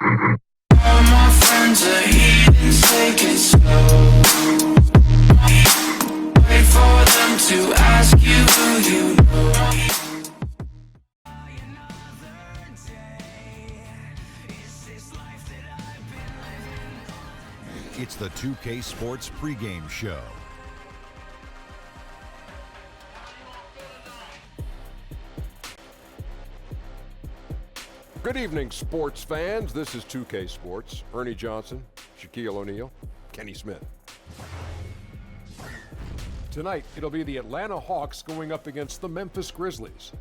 All my friends are heathens, take it slow. Wait for them to ask you who you know. It's the 2K Sports pregame show. Good evening, sports fans. This is 2K Sports. Ernie Johnson, Shaquille O'Neal, Kenny Smith. Tonight, it'll be the Atlanta Hawks going up against the Memphis Grizzlies.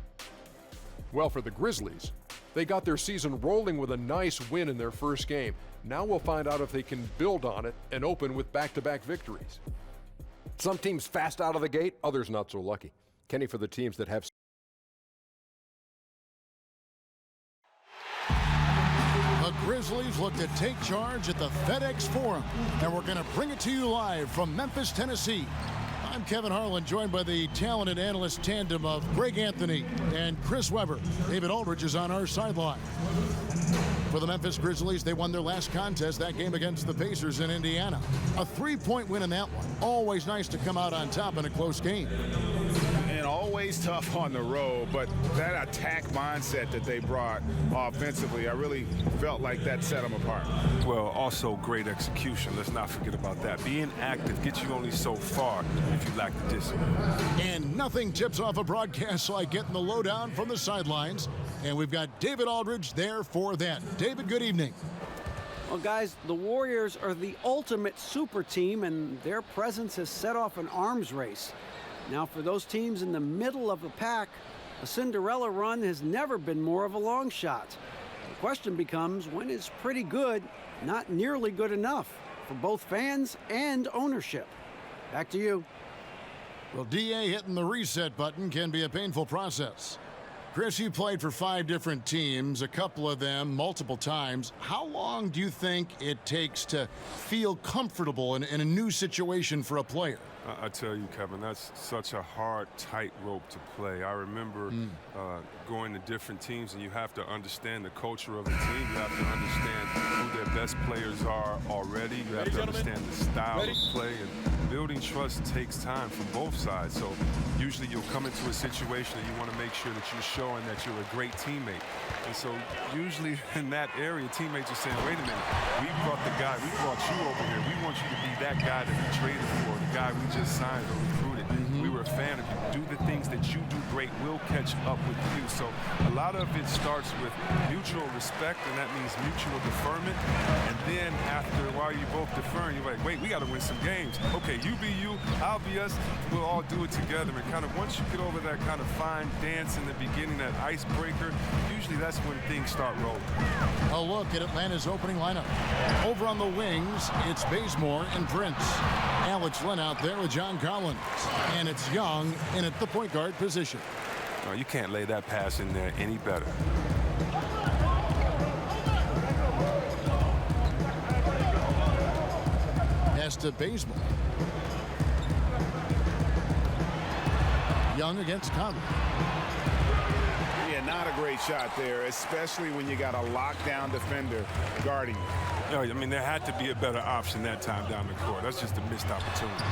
Well, for the Grizzlies, they got their season rolling with a nice win in their first game. Now we'll find out if they can build on it and open with back-to-back victories. Some teams fast out of the gate, others not so lucky. Kenny, for the teams that have... The Grizzlies look to take charge at the FedEx Forum, and we're going to bring it to you live from Memphis, Tennessee. I'm Kevin Harlan, joined by the talented analyst tandem of Greg Anthony and Chris Webber. David Aldridge is on our sideline. For the Memphis Grizzlies, they won their last contest, that game against the Pacers in Indiana. A 3-point win in that one. Always nice to come out on top in a close game. And always tough on the road, but that attack mindset that they brought offensively, I really felt like that set them apart. Well, also great execution. Let's not forget about that. Being active gets you only so far if you lack the discipline. And nothing tips off a broadcast like getting the lowdown from the sidelines. And we've got David Aldridge there for that. David, good evening. Well, guys, the Warriors are the ultimate super team, and their presence has set off an arms race. Now, for those teams in the middle of the pack, a Cinderella run has never been more of a long shot. The question becomes, when is pretty good not nearly good enough for both fans and ownership? Back to you. Well, DA hitting the reset button can be a painful process. Chris, you played for 5 different teams, a couple of them multiple times. How long do you think it takes to feel comfortable in a new situation for a player? I tell you, Kevin, that's such a hard tightrope to play. I remember going to different teams, and you have to understand the culture of the team. You have to understand who their best players are already. You have to understand the style of play. And building trust takes time from both sides. So usually you'll come into a situation and you want to make sure that you're showing that you're a great teammate. And so usually in that area, teammates are saying, wait a minute, we brought you over here. We want you to be that guy that we traded for, the guy we just signed or recruited. We were a fan of you. Do the things that you do great. We'll catch up with you. So a lot of it starts with mutual respect, and that means mutual deferment. And then after a while, you both deferring. You're like, wait, we got to win some games. Okay, you be you, I'll be us. We'll all do it together. And kind of once you get over that kind of fine dance in the beginning, that icebreaker, usually that's when things start rolling. A look at Atlanta's opening lineup. Over on the wings, it's Bazemore and Prince. Alex Len out there with John Collins. And it's Young in at the point guard position. Oh, you can't lay that pass in there any better. Pass to Bazemore. Young against Conley. Yeah, not a great shot there, especially when you got a lockdown defender guarding you. No, I mean, there had to be a better option that time down the court. That's just a missed opportunity.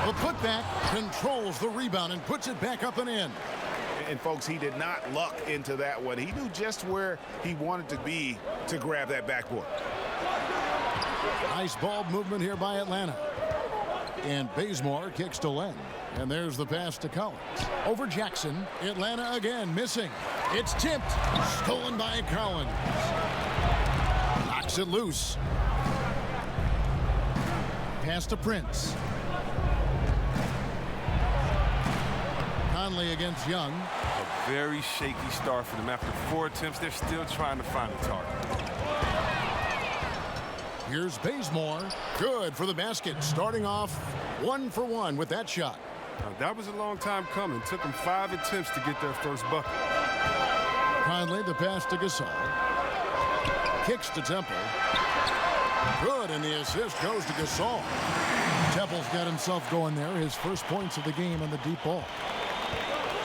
The putback controls the rebound and puts it back up and in. And folks, he did not luck into that one. He knew just where he wanted to be to grab that backboard. Nice ball movement here by Atlanta. And Bazemore kicks to Len. And there's the pass to Collins. Over Jackson. Atlanta again missing. It's tipped. Stolen by Collins. Knocks it loose. Pass to Prince. Conley against Young. A very shaky start for them. After 4 attempts, they're still trying to find a target. Here's Bazemore. Good for the basket. Starting off 1 for 1 with that shot. That was a long time coming. Took them 5 attempts to get their first bucket. Conley, the pass to Gasol. Kicks to Temple. Good, and the assist goes to Gasol. Temple's got himself going there. His first points of the game on the deep ball.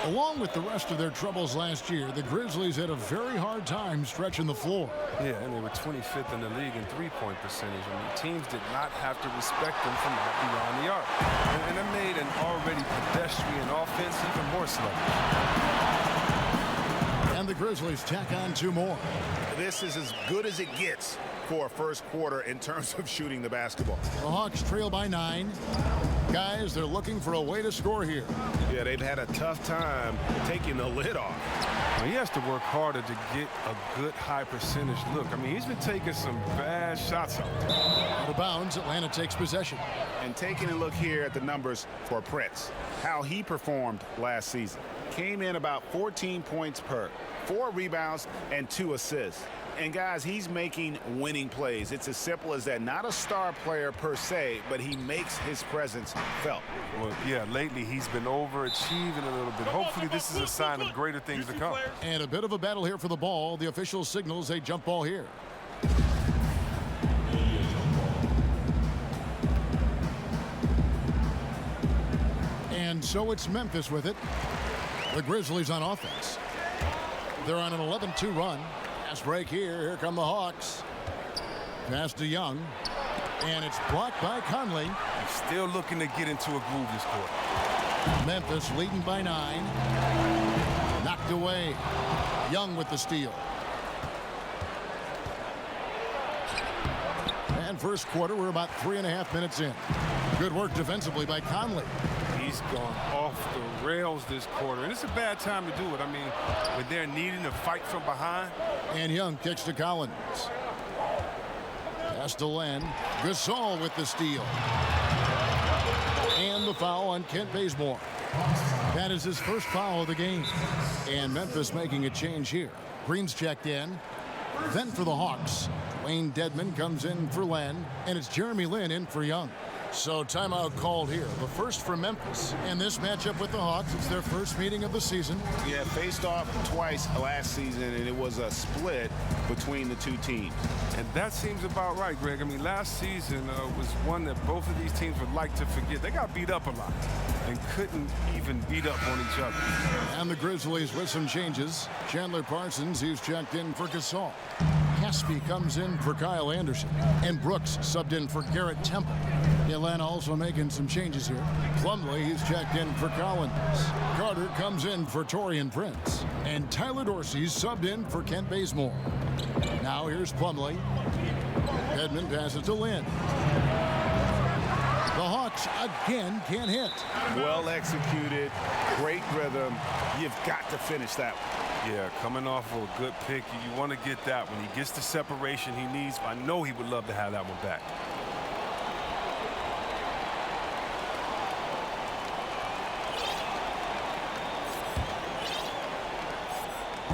Along with the rest of their troubles last year, the Grizzlies had a very hard time stretching the floor. Yeah, and they were 25th in the league in three-point percentage. I mean, teams did not have to respect them from out beyond the arc. And it made an already pedestrian offense even more selective. And the Grizzlies tack on 2 more. This is as good as it gets for a first quarter in terms of shooting the basketball. The Hawks trail by 9. Guys, they're looking for a way to score here. Yeah, they've had a tough time taking the lid off. Well, he has to work harder to get a good high percentage look. I mean, he's been taking some bad shots out there. Out of bounds, Atlanta takes possession. And taking a look here at the numbers for Prince, how he performed last season. Came in about 14 points per, 4 rebounds and 2 assists. And guys, he's making winning plays. It's as simple as that. Not a star player per se, but he makes his presence felt. Well, yeah, lately he's been overachieving a little bit. Hopefully this is a sign of greater things to come. And a bit of a battle here for the ball. The official signals a jump ball here. And so it's Memphis with it. The Grizzlies on offense. They're on an 11-2 run. Fast break here. Here come the Hawks. Pass to Young. And it's blocked by Conley. He's still looking to get into a groove this quarter. Memphis leading by 9. Knocked away. Young with the steal. And first quarter, we're about 3.5 minutes in. Good work defensively by Conley. He's gone off the rails this quarter, and it's a bad time to do it. I mean, when they're needing to fight from behind. And Young kicks to Collins. Pass to Len. Gasol with the steal. And the foul on Kent Bazemore. That is his first foul of the game. And Memphis making a change here. Green's checked in. Then for the Hawks, Wayne Dedman comes in for Len, and it's Jeremy Lin in for Young. So timeout called here, the first for Memphis. And this matchup with the Hawks, it's their first meeting of the season. Yeah, faced off twice last season, and it was a split between the 2 teams. And that seems about right, Greg. I mean, last season was one that both of these teams would like to forget. They got beat up a lot and couldn't even beat up on each other. And the Grizzlies with some changes. Chandler Parsons, he's checked in for Gasol. Caspi comes in for Kyle Anderson. And Brooks subbed in for Garrett Temple. Atlanta also making some changes here. Plumlee, he's checked in for Collins. Carter comes in for Taurean Prince. And Tyler Dorsey's subbed in for Kent Bazemore. Now here's Plumlee. Edmond passes to Lin. The Hawks again can't hit. Well executed, great rhythm. You've got to finish that one. Yeah, coming off of a good pick, you want to get that. When he gets the separation he needs, I know he would love to have that one back.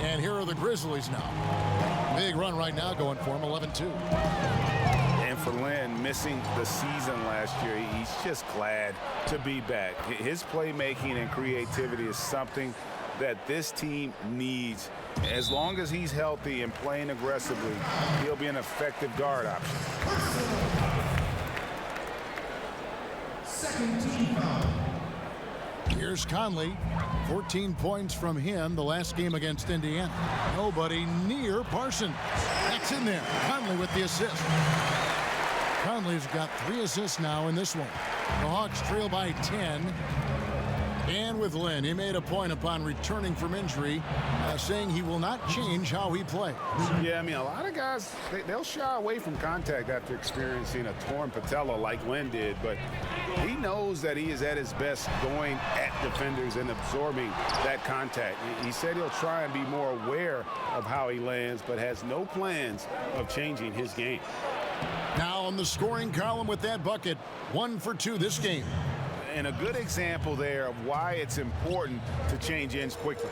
And here are the Grizzlies now. Big run right now going for him, 11-2. And for Lin, missing the season last year, he's just glad to be back. His playmaking and creativity is something that this team needs. As long as he's healthy and playing aggressively, he'll be an effective guard option. Second team foul. Here's Conley. 14 points from him the last game against Indiana. Nobody near Parsons. That's in there. Conley with the assist. Conley's got 3 assists now in this one. The Hawks trail by 10. And with Lin, he made a point upon returning from injury, saying he will not change how he plays. Yeah, I mean, a lot of guys, they'll shy away from contact after experiencing a torn patella like Lin did, but he knows that he is at his best going at defenders and absorbing that contact. He said he'll try and be more aware of how he lands, but has no plans of changing his game. Now on the scoring column with that bucket, 1 for 2 this game. And a good example there of why it's important to change ends quickly.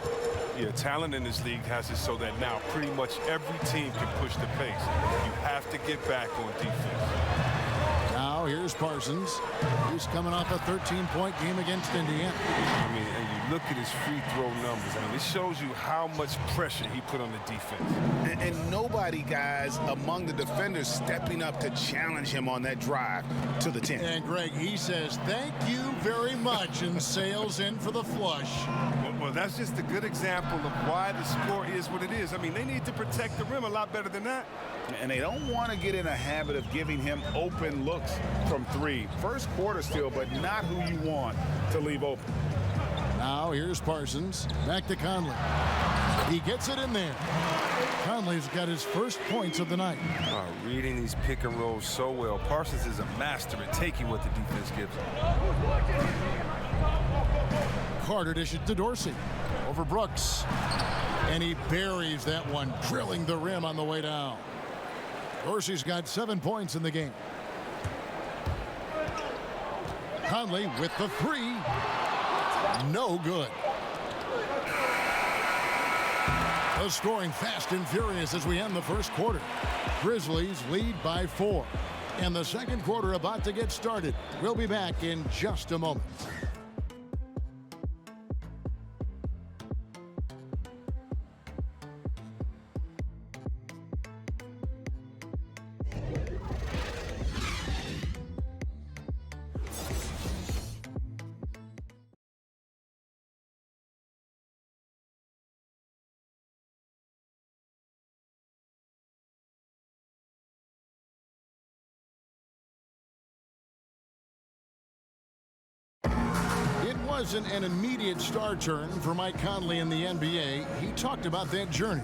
Yeah, talent in this league has it so that now pretty much every team can push the pace. You have to get back on defense. Now Now here's Parsons. He's coming off a 13-point game against Indiana. I mean, and you look at his free throw numbers. I mean, it shows you how much pressure he put on the defense. And nobody, guys, among the defenders stepping up to challenge him on that drive to the 10. And Greg, he says, thank you very much, and sails in for the flush. Well, that's just a good example of why the score is what it is. I mean, they need to protect the rim a lot better than that. And they don't want to get in a habit of giving him open looks from three. First quarter still, but not who you want to leave open. Now here's Parsons. Back to Conley. He gets it in there. Conley's got his first points of the night. Reading these pick and rolls so well. Parsons is a master at taking what the defense gives him. Carter dishes to Dorsey. Over Brooks. And he buries that one, drilling the rim on the way down. Dorsey's got 7 points in the game. Conley with the three. No good. The scoring fast and furious as we end the first quarter. Grizzlies lead by 4. And the second quarter about to get started. We'll be back in just a moment. Wasn't an immediate star turn for Mike Conley in the NBA. He talked about that journey.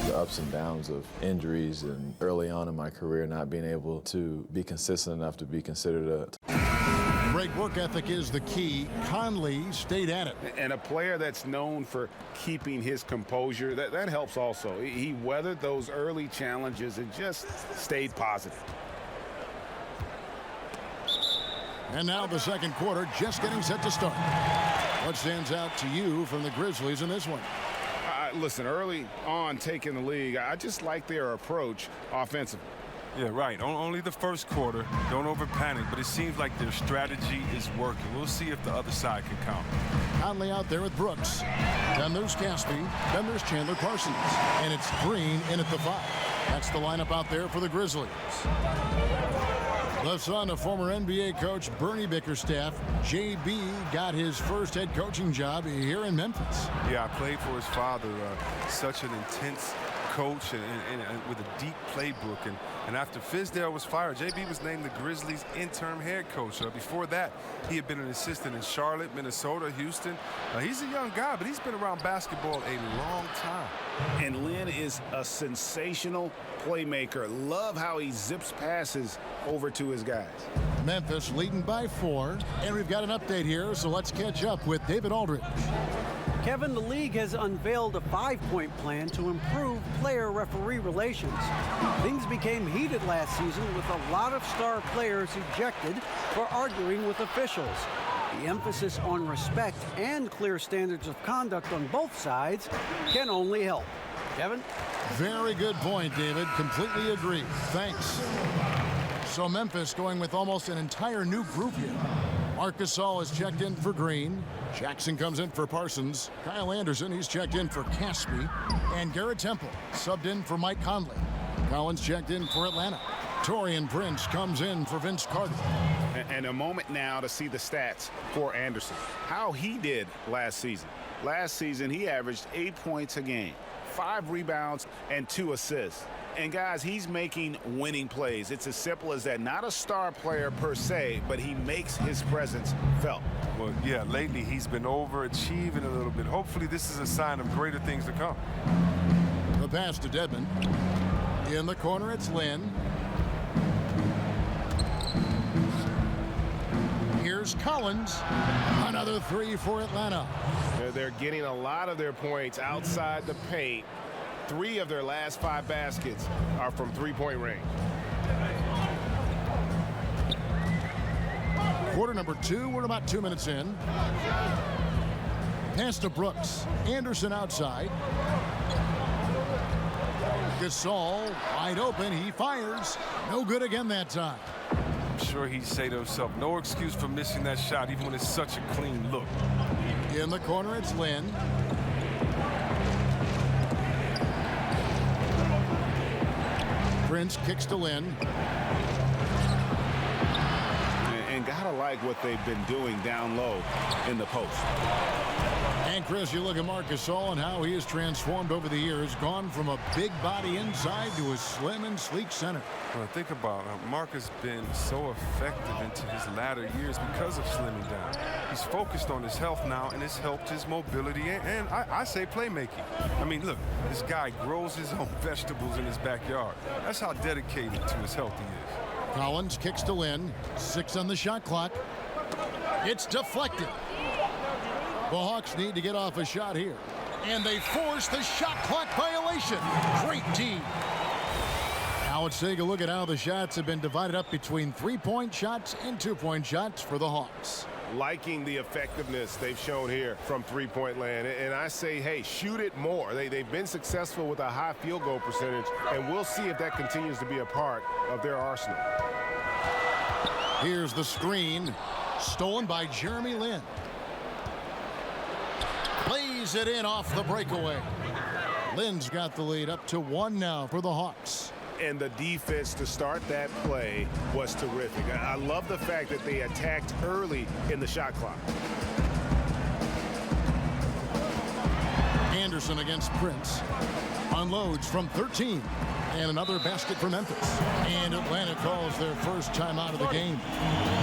The ups and downs of injuries and early on in my career not being able to be consistent enough to be considered a Great work ethic is the key. Conley stayed at it. And a player that's known for keeping his composure, that helps also. He weathered those early challenges and just stayed positive. And now the second quarter just getting set to start. What stands out to you from the Grizzlies in this one? Listen, early on taking the lead, I just like their approach offensively. Yeah, right. Only the first quarter. Don't over-panic, but it seems like their strategy is working. We'll see if the other side can counter. Conley out there with Brooks. Then there's Caspi. Then there's Chandler Parsons. And it's Green in at the 5. That's the lineup out there for the Grizzlies. The son of former NBA coach Bernie Bickerstaff, JB got his first head coaching job here in Memphis. Yeah, I played for his father, such an intense coach and with a deep playbook. And after Fizdale was fired, JB was named the Grizzlies interim head coach. Before that, he had been an assistant in Charlotte, Minnesota, Houston. He's a young guy, but he's been around basketball a long time. And Lynn is a sensational playmaker. Love how he zips passes over to his guys. Memphis leading by 4. And we've got an update here, so let's catch up with David Aldridge. Kevin, the league has unveiled a 5-point plan to improve player-referee relations. Things became heated last season with a lot of star players ejected for arguing with officials. The emphasis on respect and clear standards of conduct on both sides can only help. Kevin? Very good point, David. Completely agree. Thanks. So Memphis going with almost an entire new group here. Marcus Gasol is checked in for Green. Jackson comes in for Parsons. Kyle Anderson, he's checked in for Caspi. And Garrett Temple subbed in for Mike Conley. Collins checked in for Atlanta. Taurean Prince comes in for Vince Carter. And a moment now to see the stats for Anderson. How he did last season. Last season, he averaged 8 points a game, 5 rebounds, and 2 assists. And guys, he's making winning plays. It's as simple as that. Not a star player per se, but he makes his presence felt. Well, yeah, lately he's been overachieving a little bit. Hopefully this is a sign of greater things to come. The pass to Dedmon. In the corner, it's Lynn. Here's Collins. Another 3 for Atlanta. They're getting a lot of their points outside the paint. 3 of their last 5 baskets are from three-point range. Quarter number 2. We're about 2 minutes in. Pass to Brooks. Anderson outside. Gasol wide open. He fires. No good again that time. I'm sure he'd say to himself, no excuse for missing that shot, even when it's such a clean look. In the corner, it's Lynn. Prince kicks to Lynn. And gotta like what they've been doing down low in the post. And Chris, you look at Marc Gasol and how he has transformed over the years, gone from a big body inside to a slim and sleek center. Well, think about it. Marc has been so effective into his latter years because of slimming down. He's focused on his health now, and it's helped his mobility and I say playmaking. I mean, look, this guy grows his own vegetables in his backyard. That's how dedicated to his health he is. Collins kicks to Lynn. 6 on the shot clock. It's deflected. The Hawks need to get off a shot here. And they force the shot clock violation. Great D. Now let's take a look at how the shots have been divided up between 3-point shots and 2-point shots for the Hawks. Liking the effectiveness they've shown here from three-point land. And I say, hey, shoot it more. They've been successful with a high field goal percentage, and we'll see if that continues to be a part of their arsenal. Here's the screen. Stolen by Jeremy Lin. Plays it in off the breakaway. Lin's got the lead up to 1 now for the Hawks. And the defense to start that play was terrific. I love the fact that they attacked early in the shot clock. Anderson against Prince. Unloads from 13. And another basket for Memphis. And Atlanta calls their first timeout of the game.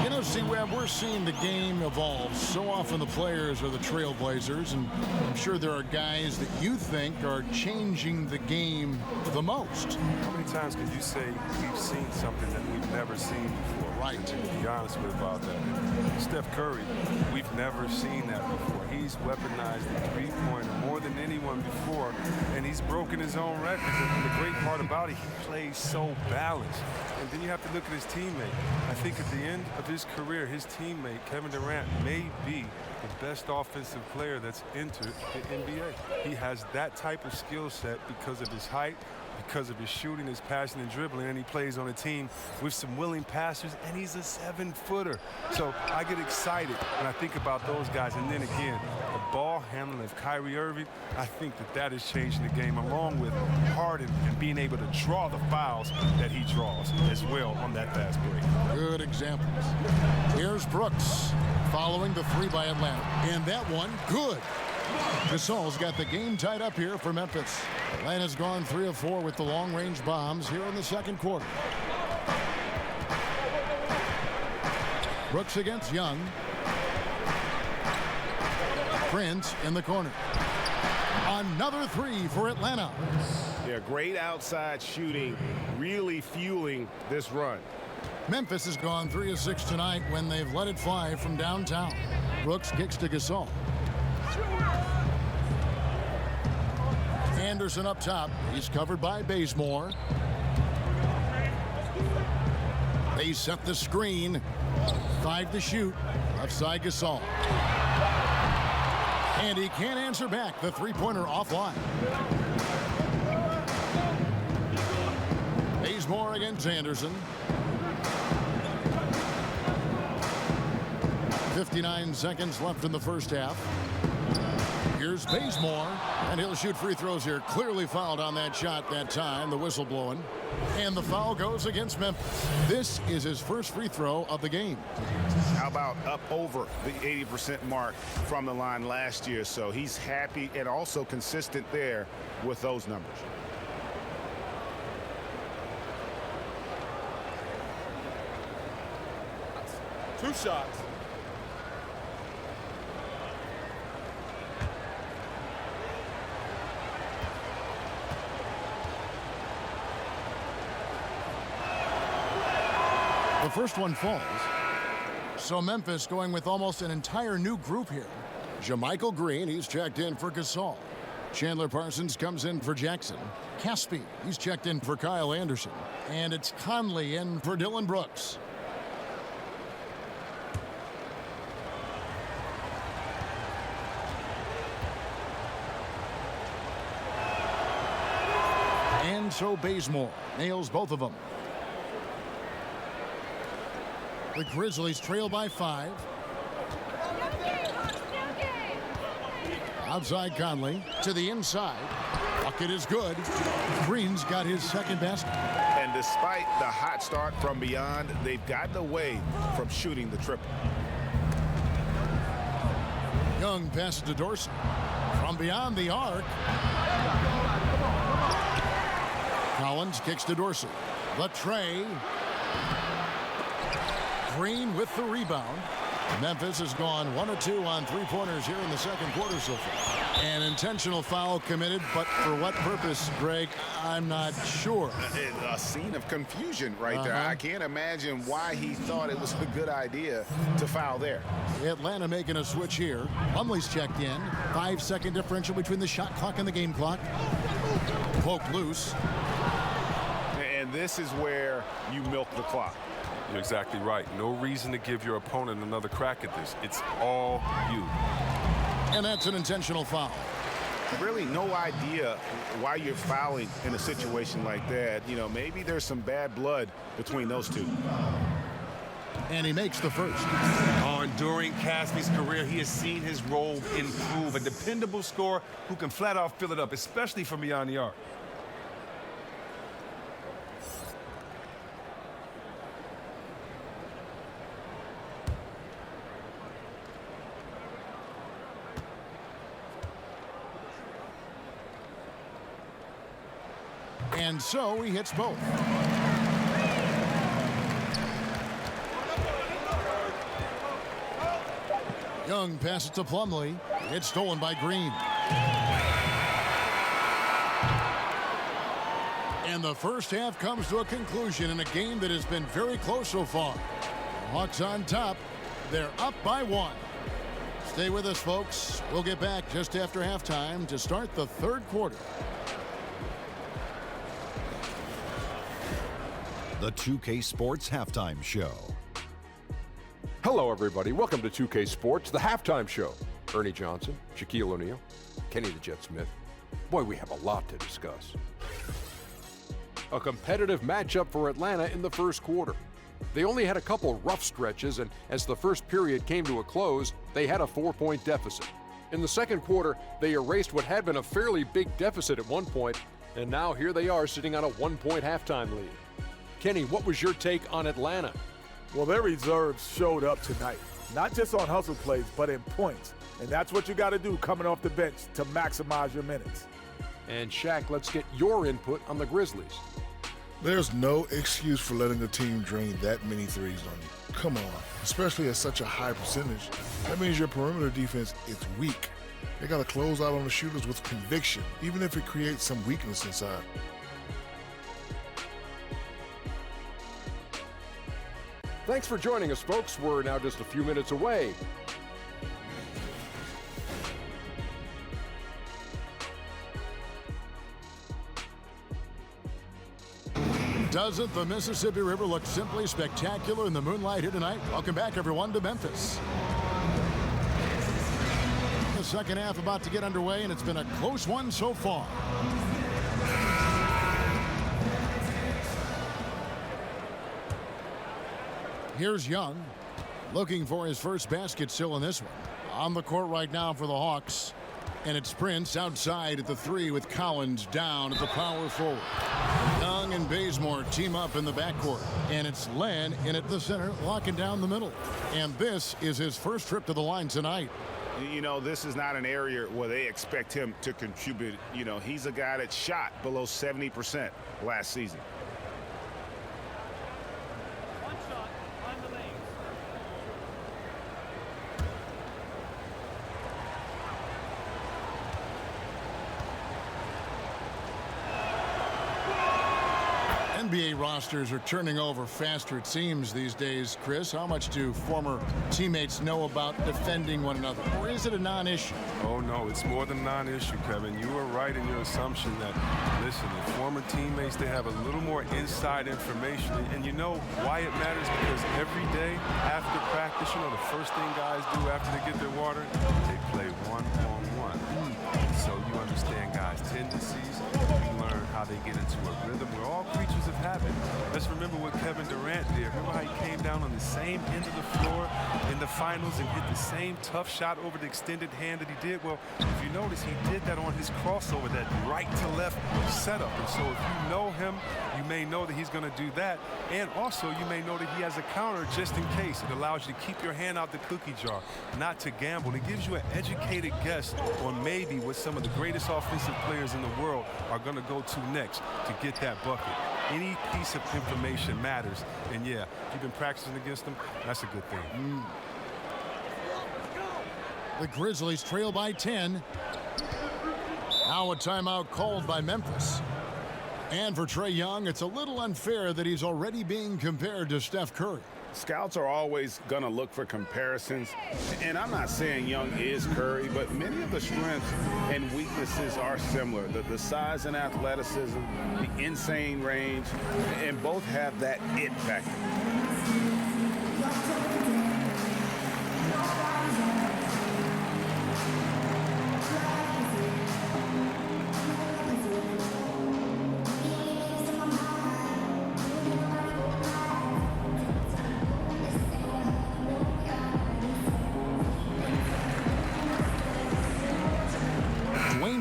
You know, C-Web, we're seeing the game evolve. So often the players are the trailblazers, and I'm sure there are guys that you think are changing the game the most. How many times can you say we've seen something that we've never seen before? Right. To be honest with about that. And Steph Curry, we've never seen that before. He's weaponized the three-pointer more than anyone before, and he's broken his own records. And the great part about it, he plays so balanced. And then you have to look at his teammate. I think at the end of his career, his teammate, Kevin Durant, may be the best offensive player that's entered the NBA. He has that type of skill set because of his height, because of his shooting, his passing and dribbling, and he plays on a team with some willing passers, and he's a 7-footer. So I get excited when I think about those guys. And then again, the ball handling of Kyrie Irving, I think that is changing the game, along with Harden and being able to draw the fouls that he draws as well on that fast break. Good examples. Here's Brooks following the 3 by Atlanta. And that one, good. Gasol's got the game tied up here for Memphis. Atlanta's gone 3 of 4 with the long-range bombs here in the second quarter. Brooks against Young. Prince in the corner. Another 3 for Atlanta. Yeah, great outside shooting, really fueling this run. Memphis has gone 3 of 6 tonight when they've let it fly from downtown. Brooks kicks to Gasol. Anderson up top. He's covered by Bazemore. They set the screen. 5 to shoot. Left side Gasol. And he can't answer back. The three-pointer offline. Bazemore against Anderson. 59 seconds left in the first half. Here's Bazemore, and he'll shoot free throws here. Clearly fouled on that shot that time, the whistle blowing. And the foul goes against Memphis. This is his first free throw of the game. How about up over the 80% mark from the line last year? So he's happy and also consistent there with those numbers. Two shots. The first one falls. So Memphis going with almost an entire new group here. JaMychal Green, he's checked in for Gasol. Chandler Parsons comes in for Jackson. Caspi, he's checked in for Kyle Anderson. And it's Conley in for Dylan Brooks. And so Bazemore nails both of them. The Grizzlies trail by 5. Outside Conley to the inside. Bucket is good. Green's got his second basket. And despite the hot start from beyond, they've gotten away from shooting the triple. Young passes to Dorsey. From beyond the arc. Collins kicks to Dorsey. The tray. Green with the rebound. Memphis has gone 1 of 2 on three-pointers here in the second quarter so far. An intentional foul committed, but for what purpose, Greg, I'm not sure. A scene of confusion right there. I can't imagine why he thought it was a good idea to foul there. Atlanta making a switch here. Plumlee's checked in. 5-second differential between the shot clock and the game clock. Poked loose. And this is where you milk the clock. You're exactly right. No reason to give your opponent another crack at this. It's all you. And that's an intentional foul. Really no idea why you're fouling in a situation like that. You know, maybe there's some bad blood between those two. And he makes the first. During Cassby's career, he has seen his role improve. A dependable scorer who can flat out fill it up, especially from beyond the arc. And so he hits both. Young passes to Plumlee. It's stolen by Green. And the first half comes to a conclusion in a game that has been very close so far. Hawks on top. They're up by 1. Stay with us, folks. We'll get back just after halftime to start the third quarter. The 2K Sports Halftime Show. Hello, everybody. Welcome to 2K Sports, the halftime show. Ernie Johnson, Shaquille O'Neal, Kenny the Jet Smith. Boy, we have a lot to discuss. A competitive matchup for Atlanta in the first quarter. They only had a couple rough stretches, and as the first period came to a close, they had a 4-point deficit. In the second quarter, they erased what had been a fairly big deficit at one point, and now here they are sitting on a 1-point halftime lead. Kenny, what was your take on Atlanta? Well, their reserves showed up tonight, not just on hustle plays, but in points. And that's what you got to do coming off the bench to maximize your minutes. And Shaq, let's get your input on the Grizzlies. There's no excuse for letting a team drain that many threes on you. Come on, especially at such a high percentage. That means your perimeter defense is weak. They got to close out on the shooters with conviction, even if it creates some weakness inside. Thanks for joining us, folks. We're now just a few minutes away. Doesn't the Mississippi River look simply spectacular in the moonlight here tonight? Welcome back, everyone, to Memphis. The second half about to get underway, and it's been a close one so far. Here's Young, looking for his first basket still in this one. On the court right now for the Hawks. And it's Prince outside at the 3 with Collins down at the power forward. Young and Bazemore team up in the backcourt. And it's Len in at the center, locking down the middle. And this is his first trip to the line tonight. You know, this is not an area where they expect him to contribute. You know, he's a guy that shot below 70% last season. NBA rosters are turning over faster, it seems, these days. Chris, how much do former teammates know about defending one another? Or is it a non-issue? Oh, no, it's more than a non-issue, Kevin. You are right in your assumption that, listen, the former teammates, they have a little more inside information. And you know why it matters? Because every day after practice, you know, the first thing guys do after they get their water, they play one-on-one. So you understand guys' tendencies. You learn how they get into a rhythm. We're all creatures of habit. Let's remember what Kevin Durant did. Remember how he came down on the same end of the floor in the finals and hit the same tough shot over the extended hand that he did? Well, if you notice, he did that on his crossover, that right to left setup. And so if you know him, you may know that he's going to do that. And also, you may know that he has a counter just in case. It allows you to keep your hand out the cookie jar, not to gamble. It gives you an educated guess on maybe what some of the greatest offensive players in the world are going to go to next to get that bucket. Any piece of information matters. And yeah, you've been practicing against them. That's a good thing. The Grizzlies trail by 10. Now a timeout called by Memphis. And for Trae Young, it's a little unfair that he's already being compared to Steph Curry. Scouts are always going to look for comparisons. And I'm not saying Young is Curry, but many of the strengths and weaknesses are similar. The size and athleticism, the insane range, and both have that it factor.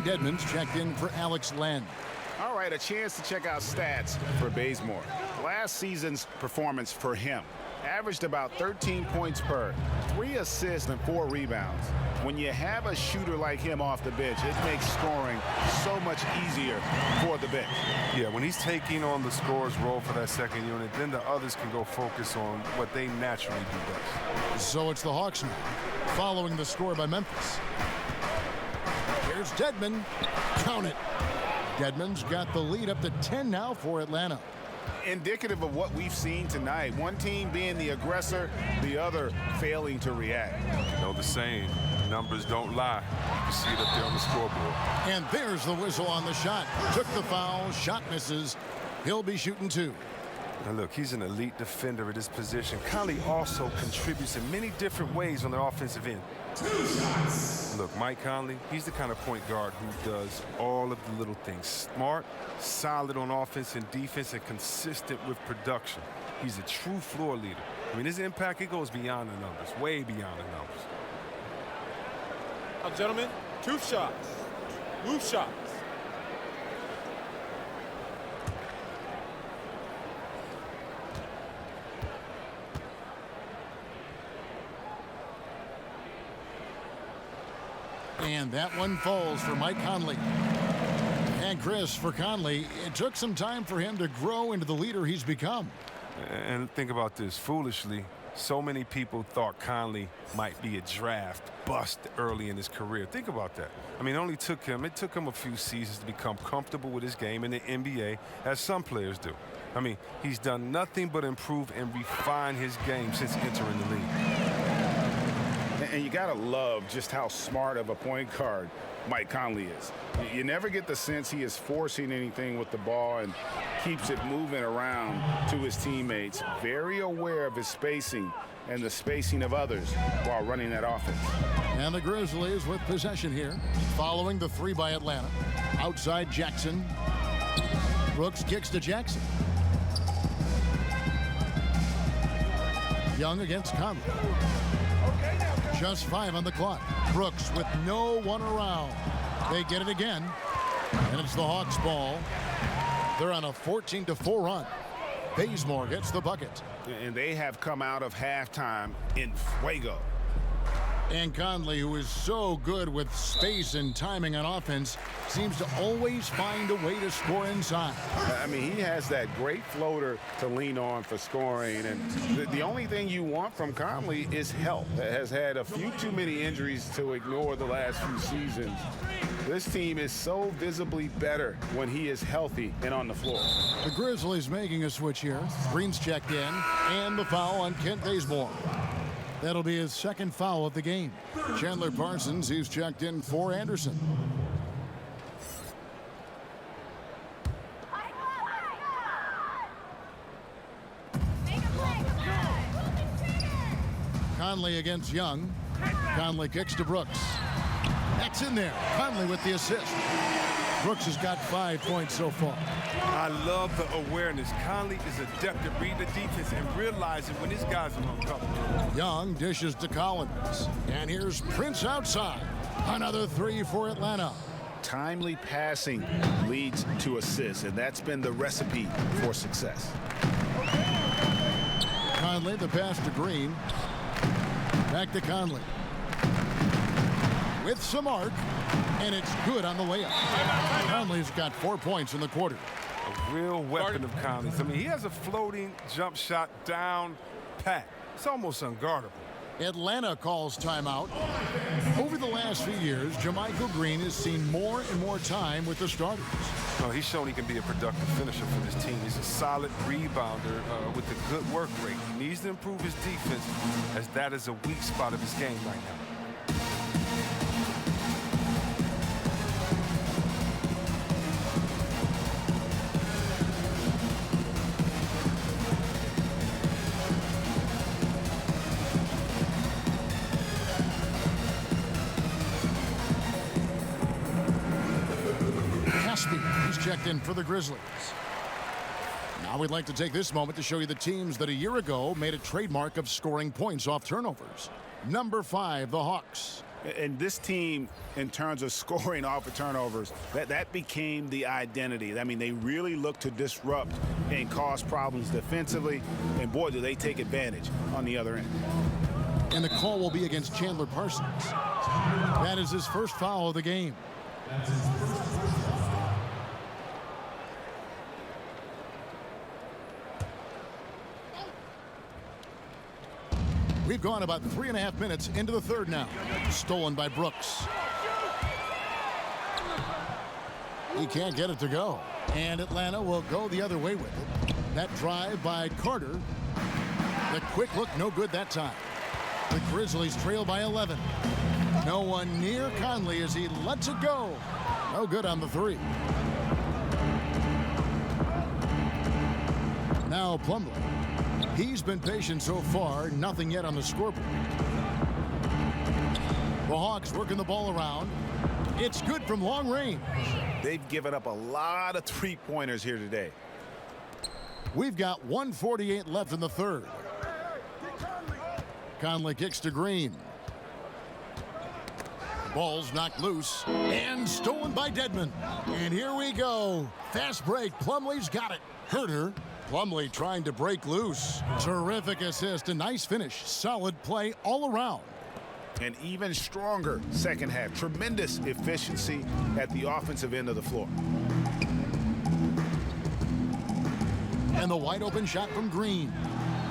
Edmonds checked in for Alex Len. All right, a chance to check out stats for Bazemore. Last season's performance for him averaged about 13 points per, 3 assists and 4 rebounds. When you have a shooter like him off the bench, it makes scoring so much easier for the bench. Yeah, when he's taking on the scorer's role for that second unit, then the others can go focus on what they naturally do best. So it's the Hawks now, following the score by Memphis. Here's Dedmon. Count it. Dedmon's got the lead up to 10 now for Atlanta. Indicative of what we've seen tonight. One team being the aggressor, the other failing to react. You know the saying, numbers don't lie. You see it up there on the scoreboard. And there's the whistle on the shot. Took the foul, shot misses. He'll be shooting 2. Now look, he's an elite defender at his position. Conley also contributes in many different ways on the offensive end. Look, Mike Conley, he's the kind of point guard who does all of the little things. Smart, solid on offense and defense, and consistent with production. He's a true floor leader. I mean, his impact, it goes beyond the numbers, way beyond the numbers. Now, gentlemen, 2 shots. 2 shots. And that one falls for Mike Conley. And Chris, for Conley, it took some time for him to grow into the leader he's become. And think about this, foolishly, so many people thought Conley might be a draft bust early in his career. Think about that. I mean, it took him a few seasons to become comfortable with his game in the NBA, as some players do. I mean, he's done nothing but improve and refine his game since entering the league. And you gotta love just how smart of a point guard Mike Conley is. You never get the sense he is forcing anything with the ball and keeps it moving around to his teammates. Very aware of his spacing and the spacing of others while running that offense. And the Grizzlies with possession here, following the 3 by Atlanta. Outside Jackson. Brooks kicks to Jackson. Young against Conley. Just 5 on the clock. Brooks with no one around. They get it again. And it's the Hawks' ball. They're on a 14-4 run. Bazemore gets the bucket. And they have come out of halftime in fuego. And Conley, who is so good with space and timing on offense, seems to always find a way to score inside. I mean, he has that great floater to lean on for scoring. And the only thing you want from Conley is help. Has had a few too many injuries to ignore the last few seasons. This team is so visibly better when he is healthy and on the floor. The Grizzlies making a switch here. Green's checked in, and the foul on Kent Bazemore. That'll be his 2nd foul of the game. Chandler Parsons, who's checked in for Anderson. Conley against Young. Conley kicks to Brooks. That's in there. Conley with the assist. Brooks has got 5 points so far. I love the awareness. Conley is adept at reading the defense and realizing when his guys are uncomfortable. Young dishes to Collins. And here's Prince outside. Another 3 for Atlanta. Timely passing leads to assists, and that's been the recipe for success. Conley, the pass to Green. Back to Conley. With some arc, and it's good on the layup. Conley's got 4 points in the quarter. A real weapon of Conley's. I mean, he has a floating jump shot down pat. It's almost unguardable. Atlanta calls timeout. Over the last few years, Jermichael Green has seen more and more time with the starters. No, he's shown he can be a productive finisher for this team. He's a solid rebounder with a good work rate. He needs to improve his defense, as that is a weak spot of his game right now. He's checked in for the Grizzlies. Now we'd like to take this moment to show you the teams that a year ago made a trademark of scoring points off turnovers. Number 5, the Hawks. And this team, in terms of scoring off of turnovers, that became the identity. I mean, they really look to disrupt and cause problems defensively, and boy, do they take advantage on the other end. And the call will be against Chandler Parsons. That is his first foul of the game. We've gone about 3.5 minutes into the third now. Stolen by Brooks. He can't get it to go. And Atlanta will go the other way with it. That drive by Carter. The quick look, no good that time. The Grizzlies trail by 11. No one near Conley as he lets it go. No good on the 3. Now Plumlee. He's been patient so far, nothing yet on the scoreboard. The Hawks working the ball around. It's good from long range. They've given up a lot of three-pointers here today. We've got 1:48 left in the third. Conley kicks to Green. Ball's knocked loose and stolen by Dedmon. And here we go. Fast break. Plumlee's got it. Herter. Plumlee trying to break loose. Terrific assist. A nice finish. Solid play all around. An even stronger second half. Tremendous efficiency at the offensive end of the floor. And the wide open shot from Green.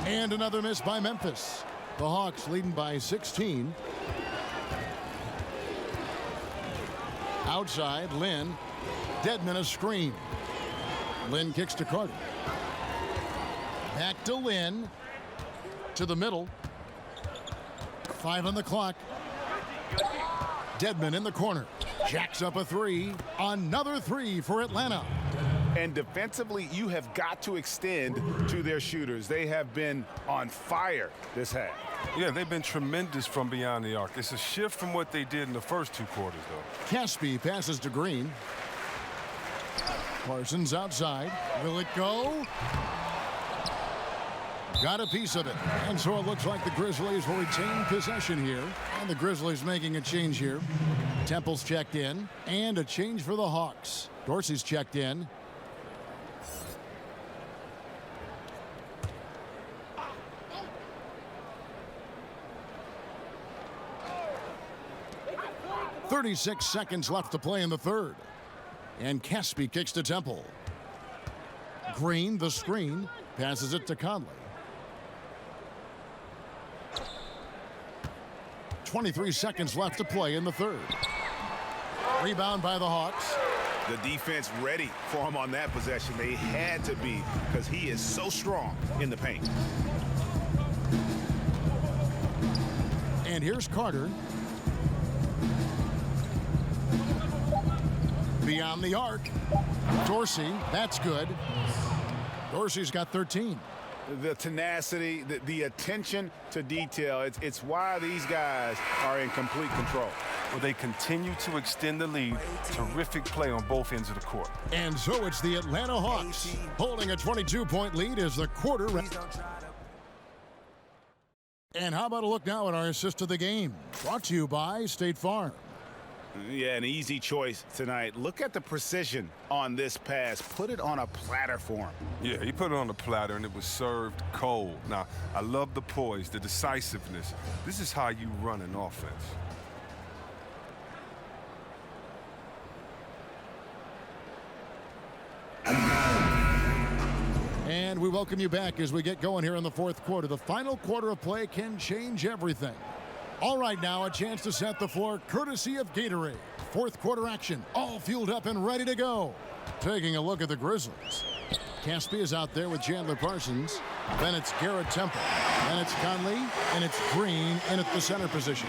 And another miss by Memphis. The Hawks leading by 16. Outside, Lynn. Dedmon a screen. Lynn kicks to Carter. Back to Lynn. To the middle. 5 on the clock. Dedmon in the corner. Jacks up a 3. Another 3 for Atlanta. And defensively, you have got to extend to their shooters. They have been on fire this half. Yeah, they've been tremendous from beyond the arc. It's a shift from what they did in the first 2 quarters, though. Caspi passes to Green. Parsons outside. Will it go? Got a piece of it. And so it looks like the Grizzlies will retain possession here. And the Grizzlies making a change here. Temple's checked in. And a change for the Hawks. Dorsey's checked in. .36 seconds left to play in the third. And Caspi kicks to Temple. Green, the screen, passes it to Conley. 23 seconds left to play in the third. Rebound by the Hawks. The defense ready for him on that possession. They had to be, because he is so strong in the paint. And here's Carter. Beyond the arc. Dorsey, that's good. Dorsey's got 13. The tenacity, the attention to detail, it's why these guys are in complete control. Well, they continue to extend the lead. Terrific play on both ends of the court. And so it's the Atlanta Hawks holding a 22-point lead as the quarter. And how about a look now at our assist of the game? Brought to you by State Farm. Yeah, an easy choice tonight. Look at the precision on this pass. Put it on a platter for him. Yeah, he put it on the platter, and it was served cold. Now, I love the poise, the decisiveness. This is how you run an offense. And we welcome you back as we get going here in the fourth quarter. The final quarter of play can change everything. All right, now a chance to set the floor courtesy of Gatorade. Fourth quarter action, all fueled up and ready to go. Taking a look at the Grizzlies. Caspi is out there with Chandler Parsons. Then it's Garrett Temple. Then it's Conley, and it's Green in at the center position.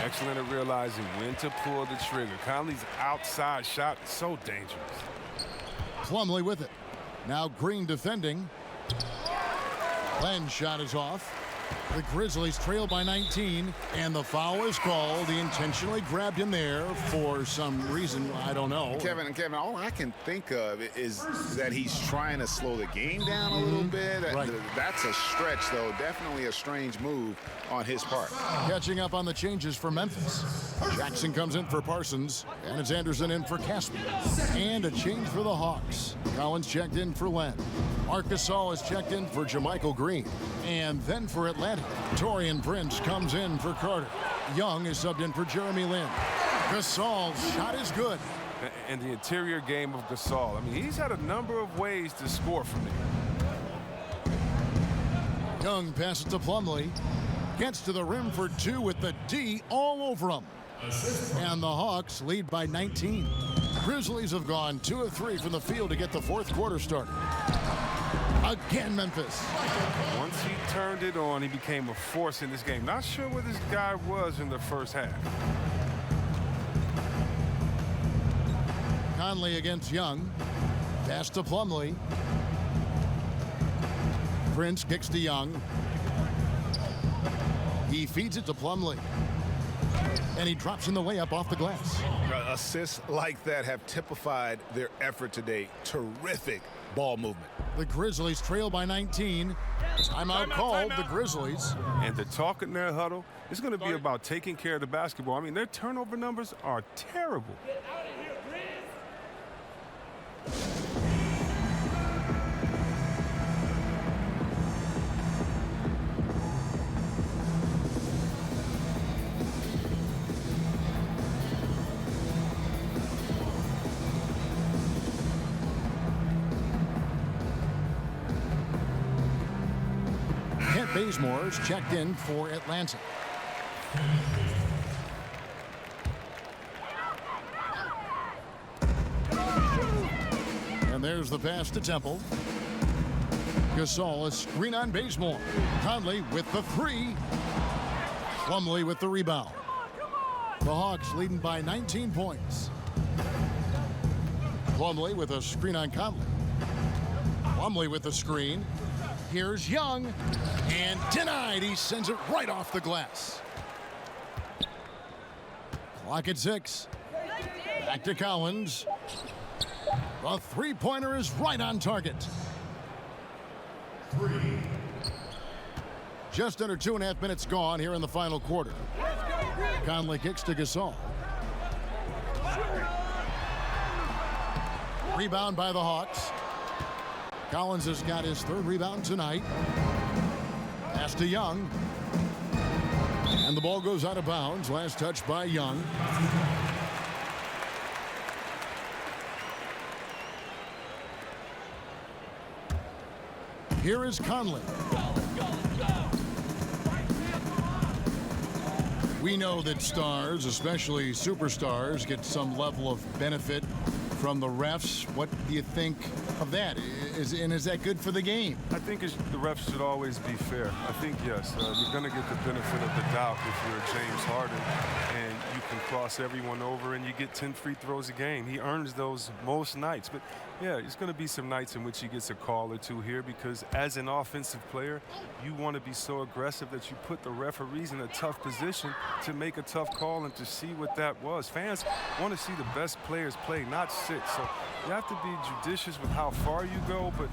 Excellent at realizing when to pull the trigger. Conley's outside shot is so dangerous. Plumlee with it. Now Green defending. Len's shot is off. The Grizzlies trail by 19, and the foul is called. He intentionally grabbed him there for some reason, I don't know. Kevin, all I can think of is that he's trying to slow the game down a little bit. Right. That's a stretch, though. Definitely a strange move on his part. Catching up on the changes for Memphis. Jackson comes in for Parsons, and it's Anderson in for Caspi. And a change for the Hawks. Collins checked in for Len. Marc Gasol is checked in for JaMychal Green. And then for Atlanta, Taurean Prince comes in for Carter. Young is subbed in for Jeremy Lin. Gasol's shot is good. And the interior game of Gasol. I mean, he's had a number of ways to score from there. Young passes to Plumlee. Gets to the rim for two with the D all over him. And the Hawks lead by 19. Grizzlies have gone 2 of 3 from the field to get the fourth quarter started. Again, Memphis. Once he turned it on, he became a force in this game. Not sure where this guy was in the first half. Conley against Young. Pass to Plumlee. Prince kicks to Young. He feeds it to Plumlee. And he drops in the layup off the glass. Assists like that have typified their effort today. Terrific ball movement. The Grizzlies trail by 19. Timeout called, the Grizzlies. And the talk in their huddle is going to be about taking care of the basketball. I mean, their turnover numbers are terrible. Bazemore's checked in for Atlanta. And there's the pass to Temple. Gasol is screen on Bazemore. Conley with the three. Plumlee with the rebound. The Hawks leading by 19 points. Plumlee with a screen on Conley. Plumlee with the screen. Here's Young, and denied. He sends it right off the glass. Clock at 6. Back to Collins. The three-pointer is right on target. Just under 2.5 minutes gone here in the final quarter. Conley kicks to Gasol. Rebound by the Hawks. Collins has got his third rebound tonight. Pass to Young. And the ball goes out of bounds. Last touch by Young. Here is Conley. We know that stars, especially superstars, get some level of benefit from the refs. What do you think of that? Is that good for the game? I think the refs should always be fair. I think, yes, you're going to get the benefit of the doubt if you're James Harden and you can cross everyone over and you get 10 free throws a game. He earns those most nights. But, yeah, there's going to be some nights in which he gets a call or two here because as an offensive player, you want to be so aggressive that you put the referees in a tough position to make a tough call and to see what that was. Fans want to see the best players play, not sit. So you have to be judicious with how far you go, but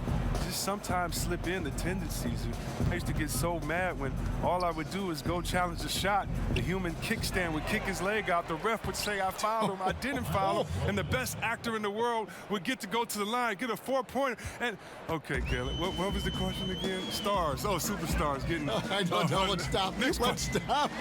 just sometimes slip in the tendencies. I used to get so mad when all I would do is go challenge a shot. The human kickstand would kick his leg out. The ref would say I fouled him. I didn't foul him. And the best actor in the world would get to go to the line, get a 4-pointer. And okay, Caleb, what was the question again? Stars. Oh, superstars getting. I don't know. Let's stop. Let's stop.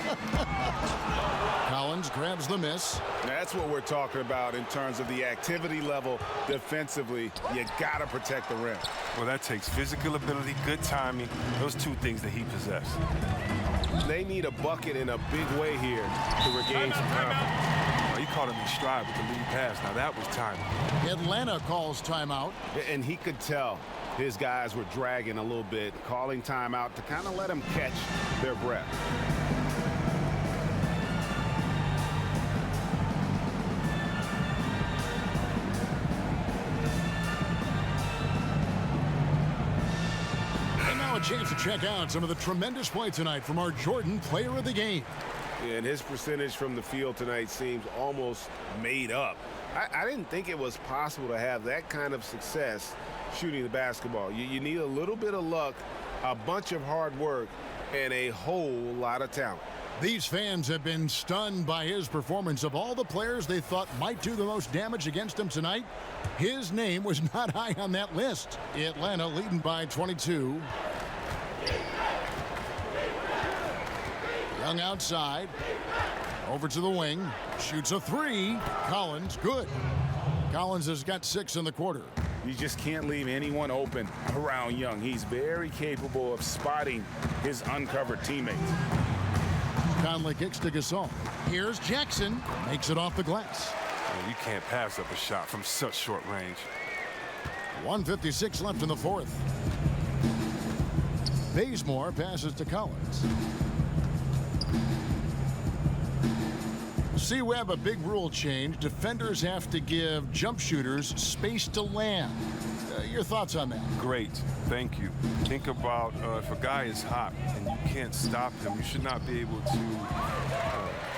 Collins grabs the miss. That's what we're talking about in terms of the activity level defensively. You got to protect the rim. Well, that takes physical ability, good timing, those two things that he possesses. They need a bucket in a big way here to regain some confidence. He caught him in stride with the lead pass. Now that was timing. Atlanta calls timeout. And he could tell his guys were dragging a little bit, calling timeout to kind of let them catch their breath. A chance to check out some of the tremendous play tonight from our Jordan player of the game. And his percentage from the field tonight seems almost made up. I didn't think it was possible to have that kind of success shooting the basketball. You need a little bit of luck, a bunch of hard work, and a whole lot of talent. These fans have been stunned by his performance. Of all the players they thought might do the most damage against him tonight, his name was not high on that list. Atlanta leading by 22. Young outside. Over to the wing. Shoots a three. Collins, good. Collins has got 6 in the quarter. You just can't leave anyone open around Young. He's very capable of spotting his uncovered teammates. Conley kicks to Gasol. Here's Jackson. Makes it off the glass. You can't pass up a shot from such short range. 1:56 left in the fourth. Bazemore passes to Collins. C-Web, a big rule change. Defenders have to give jump shooters space to land. Your thoughts on that? Great. Thank you. Think about if a guy is hot and you can't stop him, you should not be able to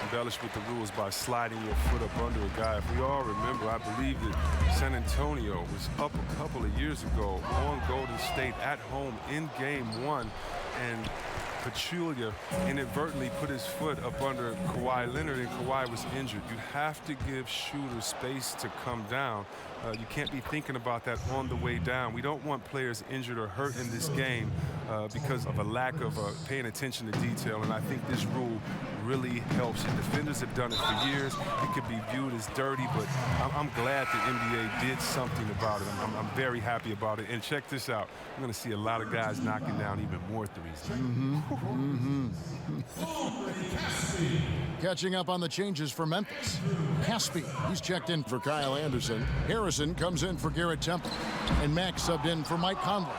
embellish with the rules by sliding your foot up under a guy. If we all remember, I believe that San Antonio was up a couple of years ago on Golden State at home in Game 1, and Pachulia inadvertently put his foot up under Kawhi Leonard, and Kawhi was injured. You have to give shooters space to come down. You can't be thinking about that on the way down. We don't want players injured or hurt in this game because of a lack of paying attention to detail, and I think this rule really helps. And defenders have done it for years. It could be viewed as dirty, but I'm glad the NBA did something about it. I'm very happy about it. And check this out. I'm going to see a lot of guys knocking down even more threes. Catching up on the changes for Memphis. Caspi, he's checked in for Kyle Anderson. Harrison comes in for Garrett Temple. And Max subbed in for Mike Conley.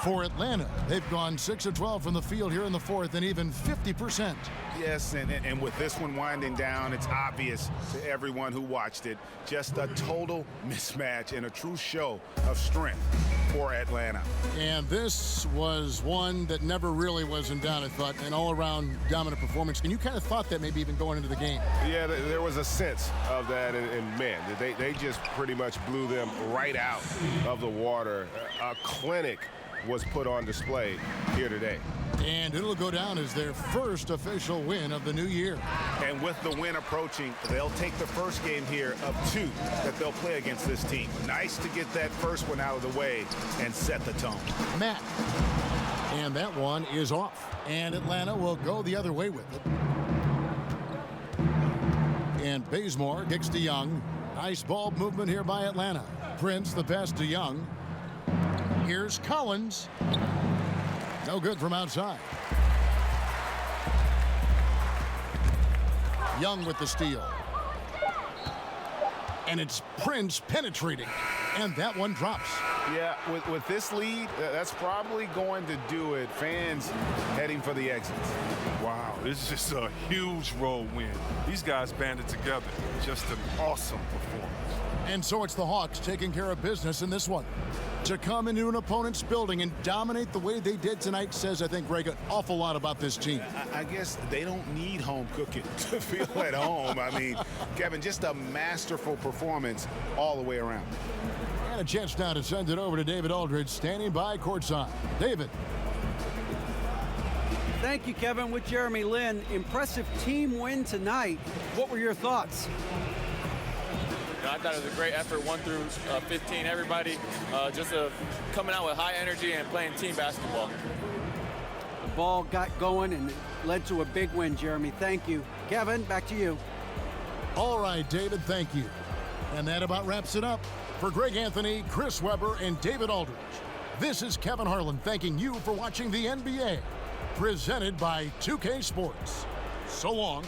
For Atlanta, they've gone 6 of 12 from the field here in the fourth, and even 50%. Yes, and with this one winding down, it's obvious to everyone who watched it. Just a total mismatch and a true show of strength for Atlanta. And this was one that never really was in doubt, I thought, an all-around dominant performance. And you kind of thought that maybe even going into the game. Yeah, there was a sense of that, and man, they just pretty much blew them right out of the water. A clinic was put on display here today. And it'll go down as their first official win of the new year. And with the win approaching, they'll take the first game here of 2 that they'll play against this team. Nice to get that first one out of the way and set the tone. Matt. And that one is off. And Atlanta will go the other way with it. And Bazemore kicks to Young. Nice ball movement here by Atlanta. Prince the pass to Young. Here's Collins. No good from outside. Young with the steal. And it's Prince penetrating. And that one drops. Yeah, with this lead, that's probably going to do it. Fans heading for the exits. Wow, this is just a huge road win. These guys banded together. Just an awesome performance. And so it's the Hawks taking care of business in this one. To come into an opponent's building and dominate the way they did tonight says, I think, Greg, an awful lot about this team. I guess they don't need home cooking to feel at home. I mean, Kevin, just a masterful performance all the way around. And a chance now to send it over to David Aldridge, standing by courtside. David. Thank you, Kevin. With Jeremy Lin, impressive team win tonight. What were your thoughts? I thought it was a great effort, 1 through 15. Everybody just coming out with high energy and playing team basketball. The ball got going and it led to a big win, Jeremy. Thank you. Kevin, back to you. All right, David, thank you. And that about wraps it up. For Greg Anthony, Chris Webber, and David Aldridge, this is Kevin Harlan thanking you for watching the NBA, presented by 2K Sports. So long.